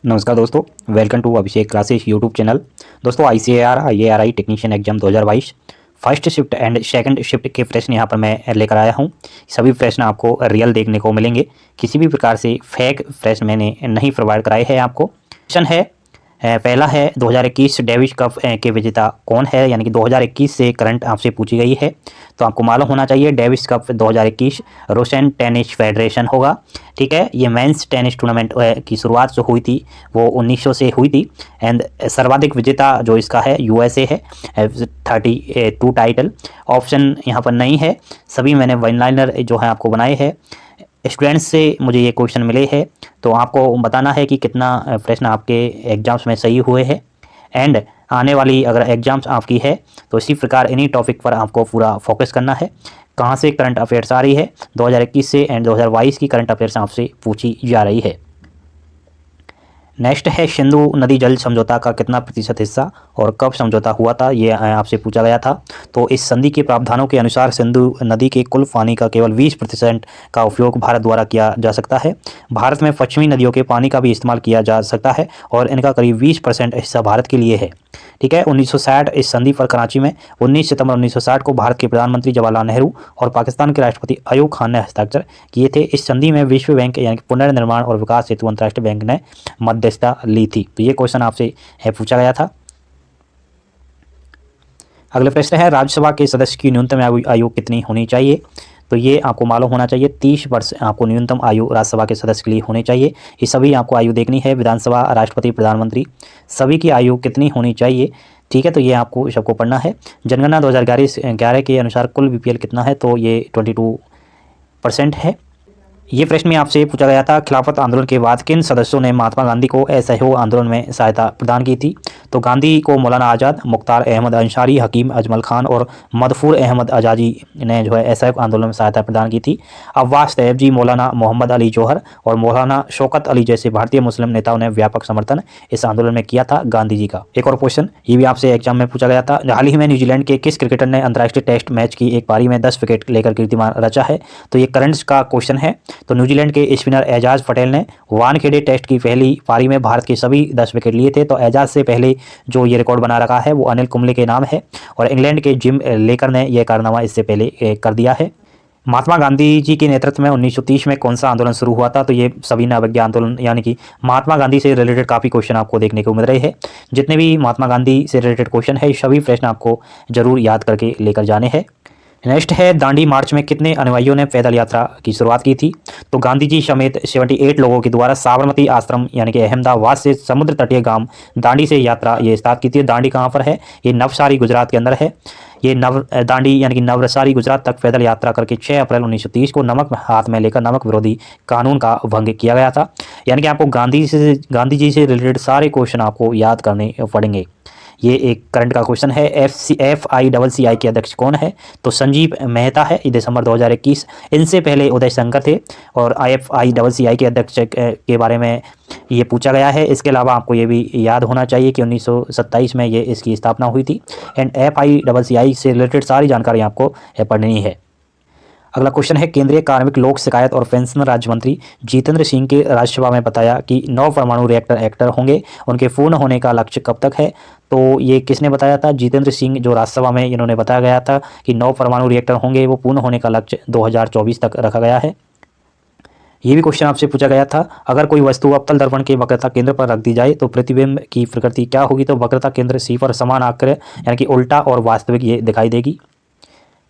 नमस्कार दोस्तों, welcome to Abhishek classes YouTube channel. दोस्तों ICAR technician exam 2022 first shift and second shift के प्रश्न यहाँ पर मैं लेकर आया हूँ। सभी प्रश्न आपको रियल देखने को मिलेंगे, किसी भी प्रकार से फेक प्रश्न मैंने नहीं प्रोवाइड कराए हैं आपको। क्वेश्चन है पहला है 2021 डेविस कप के विजेता कौन है, यानी कि 2021 से करंट आपसे पूछी गई है। तो आपको मालूम होना चाहिए Davis cup 2021 Russian tennis federation होगा। ठीक है, ये मेंस टेनिस टूर्नामेंट की शुरुआत जो हुई थी वो 1900 से हुई थी। एंड सर्वाधिक विजेता जो इसका है USA है, 32 टाइटल। ऑप्शन यहाँ पर नहीं है, सभी मैंने वन लाइनर जो है आपको बनाए हैं। स्टूडेंट्स से मुझे ये क्वेश्चन मिले हैं, तो आपको बताना है कि कितना प्रश्न आपके एग्जाम्स में सही हुए हैं। एंड आने वाली अगर एग्जाम्स आपकी है तो इसी प्रकार इन्हीं टॉपिक पर आपको पूरा फोकस करना है। कहाँ से करंट अफेयर्स आ रही है 2021 से एंड 2022 की करंट अफेयर्स आपसे पूछी जा रही है। नेक्स्ट है सिंधु नदी जल समझौता का कितना प्रतिशत हिस्सा और कब समझौता हुआ था, ये आपसे पूछा गया था। तो इस संधि के प्रावधानों के अनुसार सिंधु नदी के कुल पानी का केवल 20% का उपयोग भारत द्वारा किया जा सकता है। भारत में पश्चिमी नदियों के पानी का भी इस्तेमाल किया जा सकता है और इनका करीब 20% हिस्सा भारत के लिए है। ठीक है, 1960 इस संधि पर कराची में 19 सितंबर 1960 को भारत के प्रधानमंत्री जवाहरलाल नेहरू और पाकिस्तान के राष्ट्रपति अयूब खान ने हस्ताक्षर किए थे। इस संधि में विश्व बैंक यानी कि पुनर्निर्माण और विकास हेतु अंतर्राष्ट्रीय बैंक ने मध्यस्थता ली थी। तो ये क्वेश्चन आपसे पूछा गया था। अगला प्रश्न है राज्यसभा के सदस्य की न्यूनतम आयु कितनी होनी चाहिए। तो ये आपको मालूम होना चाहिए 30 वर्ष आपको न्यूनतम आयु राज्यसभा के सदस्य के लिए होनी चाहिए। ये सभी आपको आयु देखनी है, विधानसभा, राष्ट्रपति, प्रधानमंत्री, सभी की आयु कितनी होनी चाहिए। ठीक है, तो ये आपको सबको पढ़ना है। जनगणना 2011 के अनुसार कुल BPL कितना है, तो ये 22% है। ये प्रश्न में आपसे पूछा गया था खिलाफत आंदोलन के बाद किन सदस्यों ने महात्मा गांधी को असहयोग आंदोलन में सहायता प्रदान की थी। तो गांधी को मौलाना आज़ाद, मुख्तार अहमद अंसारी, हकीम अजमल खान और मदफूर अहमद आजाजी ने जो है असहयोग आंदोलन में सहायता प्रदान की थी। अब्बास तैयबजी, मौलाना मोहम्मद अली जौहर और मौलाना शौकत अली जैसे भारतीय मुस्लिम नेताओं ने व्यापक समर्थन इस आंदोलन में किया था गांधी जी का। एक और क्वेश्चन ये भी आपसे एग्जाम में पूछा गया था, हाल ही में न्यूजीलैंड के किस क्रिकेटर ने अंतर्राष्ट्रीय टेस्ट मैच की एक पारी में 10 विकेट लेकर कीर्तिमान रचा है। तो ये करंट्स का क्वेश्चन है। तो न्यूजीलैंड के स्पिनर एजाज पटेल ने वानखेड़े टेस्ट की पहली पारी में भारत के सभी 10 विकेट लिए थे। तो एजाज से पहले जो ये रिकॉर्ड बना रखा है वो अनिल कुंबले के नाम है और इंग्लैंड के जिम लेकर ने यह कारनामा इससे पहले कर दिया है। महात्मा गांधी जी के नेतृत्व में 1930 में कौन सा आंदोलन शुरू हुआ था। तो ये सविनय अवज्ञा आंदोलन, यानी कि महात्मा गांधी से रिलेटेड काफ़ी क्वेश्चन आपको देखने को मिल रहे हैं। जितने भी महात्मा गांधी से रिलेटेड क्वेश्चन है सभी प्रश्न आपको जरूर याद करके लेकर जाने हैं। नेक्स्ट है दांडी मार्च में कितने अनुयायियों ने पैदल यात्रा की शुरुआत की थी। तो गांधी जी समेत 78 लोगों के द्वारा साबरमती आश्रम यानी कि अहमदाबाद से समुद्र तटीय गांव दांडी से यात्रा ये स्टार्ट की थी। दांडी कहाँ पर है, ये नवसारी गुजरात के अंदर है। ये दांडी यानी कि नवसारी गुजरात तक पैदल यात्रा करके 6 अप्रैल 1930 को नमक हाथ में लेकर नमक विरोधी कानून का भंग किया गया था। यानी कि आपको गांधी जी से रिलेटेड सारे क्वेश्चन आपको याद करने पड़ेंगे। ये एक करंट का क्वेश्चन है। FICCI के अध्यक्ष कौन है। तो संजीव मेहता है, ये दिसंबर 2021। इनसे पहले उदय शंकर थे और FICCI के अध्यक्ष के बारे में ये पूछा गया है। इसके अलावा आपको ये भी याद होना चाहिए कि 1927 में ये इसकी स्थापना हुई थी। एंड FICCI से रिलेटेड सारी जानकारी आपको पढ़नी है। अगला क्वेश्चन है केंद्रीय कार्मिक लोक शिकायत और पेंशन राज्य मंत्री जितेंद्र सिंह के राज्यसभा में बताया कि 9 परमाणु रिएक्टर होंगे, उनके पूर्ण होने का लक्ष्य कब तक है। तो ये किसने बताया था, जितेंद्र सिंह, जो राज्यसभा में इन्होंने बताया गया था कि 9 परमाणु रिएक्टर होंगे, वो पूर्ण होने का लक्ष्य 2024 तक रखा गया है। ये भी क्वेश्चन आपसे पूछा गया था, अगर कोई वस्तु अवतल दर्पण के वक्रता केंद्र पर रख दी जाए तो प्रतिबिंब की प्रकृति क्या होगी। तो वक्रता केंद्र C पर समान आकर यानी कि उल्टा और वास्तविक ये दिखाई देगी।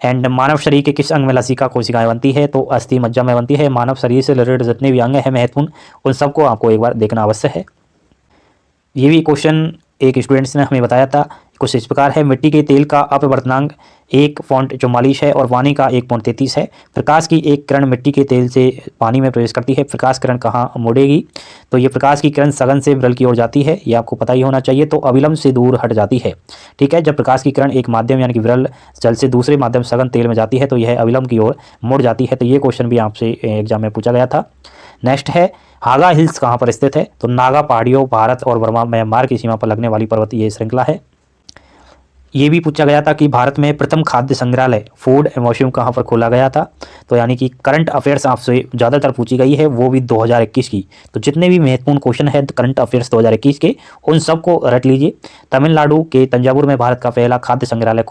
एंड मानव शरीर के किस अंग में लसिका कोशिकाएं बनती है। तो अस्थि मज्जा में बनती है। मानव शरीर से रिलेटेड जितने भी अंग हैं महत्वपूर्ण, उन सबको आपको एक बार देखना अवश्य है। ये भी क्वेश्चन एक स्टूडेंट्स ने हमें बताया था, कुछ इस प्रकार है, मिट्टी के तेल का अपवर्तनांक 1.44 है और पानी का 1.33 है। प्रकाश की एक किरण मिट्टी के तेल से पानी में प्रवेश करती है, प्रकाश किरण कहाँ मुड़ेगी। तो ये प्रकाश की किरण सघन से विरल की ओर जाती है, ये आपको पता ही होना चाहिए। तो अविलंब से दूर हट जाती है। ठीक है, जब प्रकाश की किरण एक माध्यम यानी कि विरल जल से दूसरे माध्यम सघन तेल में जाती है तो यह अविलंब की ओर मुड़ जाती है। तो ये क्वेश्चन भी आपसे एग्जाम में पूछा गया था। नेक्स्ट है हागा हिल्स कहाँ पर स्थित है। तो नागा पहाड़ियों, भारत और बर्मा म्यांमार की सीमा पर लगने वाली पर्वतीय श्रृंखला है। ये भी पूछा गया था कि भारत में प्रथम खाद्य संग्रहालय फूड म्यूजियम कहाँ पर खोला गया था। तो यानी कि करंट अफेयर्स आपसे ज़्यादातर पूछी गई है, वो भी 2021 की। तो जितने भी महत्वपूर्ण क्वेश्चन है करंट अफेयर्स 2021 के, उन सबको रट लीजिए। तमिलनाडु के तंजावुर में भारत का पहला खाद्य संग्रहालय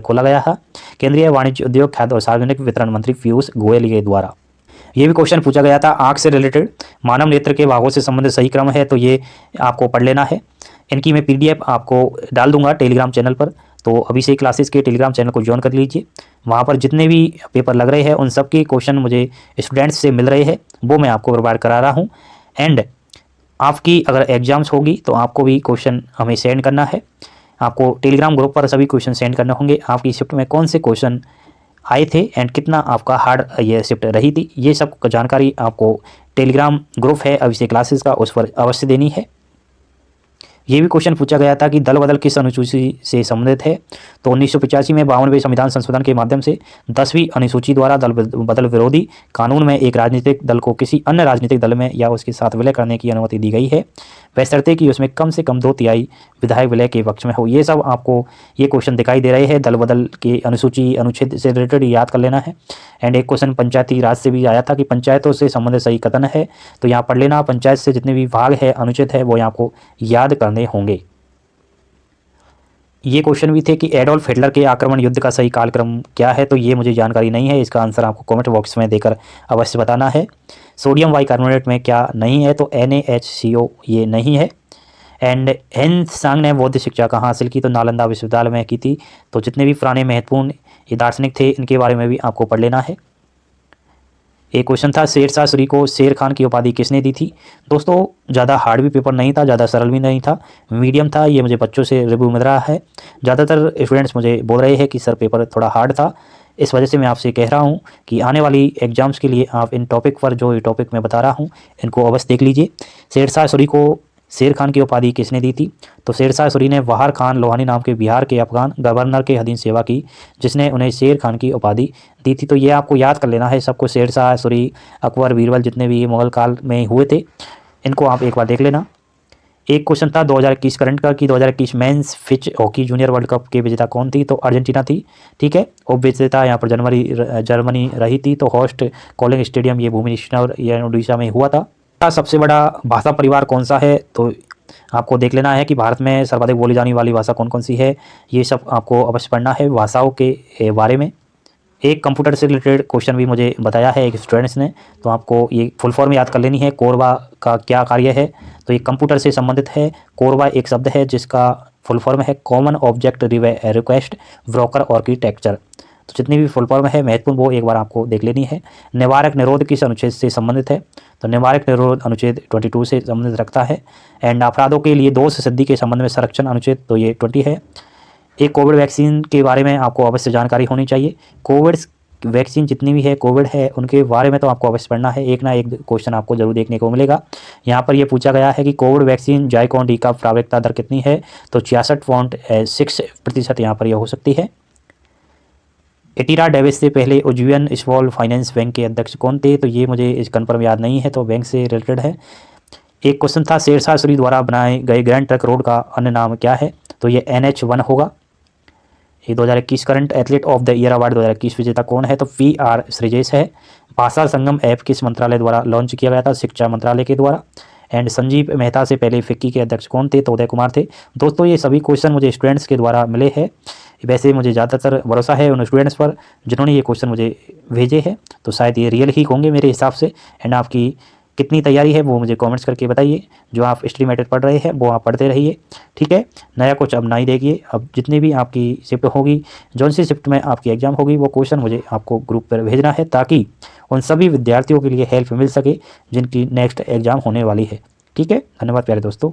खोला गया था, केंद्रीय वाणिज्य उद्योग खाद्य और सार्वजनिक वितरण मंत्री पीयूष गोयल के द्वारा। ये भी क्वेश्चन पूछा गया था आँख से रिलेटेड, मानव नेत्र के भागों से संबंधित सही क्रम है, तो ये आपको पढ़ लेना है। इनकी मैं PDF आपको डाल दूंगा टेलीग्राम चैनल पर, तो अभिषेक क्लासेस के टेलीग्राम चैनल को ज्वाइन कर लीजिए। वहाँ पर जितने भी पेपर लग रहे हैं उन सब के क्वेश्चन मुझे स्टूडेंट्स से मिल रहे हैं, वो मैं आपको प्रोवाइड करा रहा हूँ। एंड आपकी अगर एग्जाम्स होगी तो आपको भी क्वेश्चन हमें सेंड करना है। आपको टेलीग्राम ग्रुप पर सभी क्वेश्चन सेंड करने होंगे, आपकी शिफ्ट में कौन से क्वेश्चन आए थे एंड कितना आपका हार्ड ये शिफ्ट रही थी, ये सब जानकारी आपको टेलीग्राम ग्रुप है अभिषेक क्लासेस का, उस पर अवश्य देनी है। ये भी क्वेश्चन पूछा गया था कि दल बदल किस अनुसूची से संबंधित है। तो 1985 में 52वें संविधान संशोधन के माध्यम से 10वीं अनुसूची द्वारा दल बदल विरोधी कानून में एक राजनीतिक दल को किसी अन्य राजनीतिक दल में या उसके साथ विलय करने की अनुमति दी गई है, बशर्ते कि उसमें कम से कम 2/3 विधायक विलय के पक्ष में हो। ये सब आपको ये क्वेश्चन दिखाई दे रहे हैं, दल बदल के अनुसूची अनुच्छेद से रिलेटेड याद कर लेना है। एंड एक क्वेश्चन पंचायती राज से भी आया था कि पंचायतों से संबंधित सही कथन है, तो यहाँ पढ़ लेना। पंचायत से जितने भी भाग है अनुच्छेद है वो आपको याद करने होंगे। ये क्वेश्चन भी थे कि एडोल्फ हिटलर के आक्रमण युद्ध का सही कालक्रम क्या है, तो ये मुझे जानकारी नहीं है, इसका आंसर आपको कमेंट बॉक्स में देकर अवश्य बताना है। सोडियम बाइकार्बोनेट में क्या नहीं है, तो NaHCO ये नहीं है। एंड हेन सांग ने बौद्ध शिक्षा कहाँ हासिल की, तो नालंदा विश्वविद्यालय में की थी। तो जितने भी पुराने महत्वपूर्ण ये दार्शनिक थे इनके बारे में भी आपको पढ़ लेना है। एक क्वेश्चन था शेरशाह सूरी को शेर खान की उपाधि किसने दी थी। दोस्तों ज़्यादा हार्ड भी पेपर नहीं था, ज़्यादा सरल भी नहीं था, मीडियम था। ये मुझे बच्चों से रिव्यू मिल रहा है, ज़्यादातर स्टूडेंट्स मुझे बोल रहे हैं कि सर पेपर थोड़ा हार्ड था। इस वजह से मैं आपसे कह रहा हूँ कि आने वाली एग्जाम्स के लिए आप इन टॉपिक पर जो ये टॉपिक मैं बता रहा हूँ इनको अवश्य देख लीजिए। शेरशाह सूरी को शेर खान की उपाधि किसने दी थी, तो शेरशाह सूरी ने वहार खान लोहानी नाम के बिहार के अफगान गवर्नर के अधीन सेवा की, जिसने उन्हें शेर खान की उपाधि दी थी। तो ये आपको याद कर लेना है सबको, शेरशाह सूरी अकबर बीरबल जितने भी ये मुगल काल में हुए थे इनको आप एक बार देख लेना। एक क्वेश्चन था 2021 करंट का कि 2021 मेंस पिच हॉकी जूनियर वर्ल्ड कप के विजेता कौन थी, तो अर्जेंटीना थी। ठीक है, और विजेता यहाँ पर जर्मनी रही थी। तो होस्ट कॉलिंग स्टेडियम ये भुवनेश्वर या उड़ीसा में हुआ था। सबसे बड़ा भाषा परिवार कौन सा है, तो आपको देख लेना है कि भारत में सर्वाधिक बोली जाने वाली भाषा कौन कौन सी है, ये सब आपको अवश्य पढ़ना है भाषाओं के बारे में। एक कंप्यूटर से रिलेटेड क्वेश्चन भी मुझे बताया है एक स्टूडेंट्स ने, तो आपको ये फुल फॉर्म याद कर लेनी है। कोरबा का क्या कार्य है, तो ये कंप्यूटर से संबंधित है। कोरबा एक शब्द है जिसका फुल फॉर्म है common object request broker architecture. तो जितनी भी फुल फॉर्म है महत्वपूर्ण वो एक बार आपको देख लेनी है। निवारक निरोध किस अनुच्छेद से संबंधित है, तो निवारक निरोध अनुच्छेद 22 से संबंधित रखता है। एंड अपराधों के लिए दोष सिद्धि के संबंध में संरक्षण अनुच्छेद, तो ये 20 है। एक कोविड वैक्सीन के बारे में आपको अवश्य जानकारी होनी चाहिए। कोविड वैक्सीन जितनी भी है कोविड है उनके बारे में तो आपको अवश्य पढ़ना है, एक ना एक क्वेश्चन आपको जरूर देखने को मिलेगा। यहाँ पर यह पूछा गया है कि कोविड वैक्सीन जाइकोन डी का प्राथमिकता दर कितनी है, तो 66.6% यहाँ पर यह हो सकती है। एटीरा डेविस से पहले उज्जैन स्मॉल फाइनेंस बैंक के अध्यक्ष कौन थे, तो ये मुझे इस कन्फर्म याद नहीं है, तो बैंक से रिलेटेड है। एक क्वेश्चन था शेरशाह सूरी द्वारा बनाए गए ग्रैंड ट्रक रोड का अन्य नाम क्या है, तो ये NH1 होगा। ये 2021 current athlete of the year award 2021 विजेता कौन है, तो PR श्रीजेश है। भाषा संगम ऐप किस मंत्रालय द्वारा लॉन्च किया गया था, शिक्षा मंत्रालय के द्वारा। एंड संजीव मेहता से पहले फिक्की के अध्यक्ष कौन थे, तो उदय कुमार थे। दोस्तों ये सभी क्वेश्चन मुझे स्टूडेंट्स के द्वारा मिले हैं, वैसे मुझे ज़्यादातर भरोसा है उन स्टूडेंट्स पर जिन्होंने ये क्वेश्चन मुझे भेजे हैं, तो शायद ये रियल ही होंगे मेरे हिसाब से। एंड आपकी कितनी तैयारी है वो मुझे कमेंट्स करके बताइए। जो आप एस्टिमेटेड पढ़ रहे हैं वो आप पढ़ते रहिए, ठीक है। नया कुछ अब नहीं देखिए, अब जितनी भी आपकी शिफ्ट होगी, जौन सी शिफ्ट में आपकी एग्जाम होगी वो क्वेश्चन मुझे आपको ग्रुप पर भेजना है, ताकि उन सभी विद्यार्थियों के लिए हेल्प मिल सके जिनकी नेक्स्ट एग्ज़ाम होने वाली है। ठीक है, धन्यवाद प्यारे दोस्तों।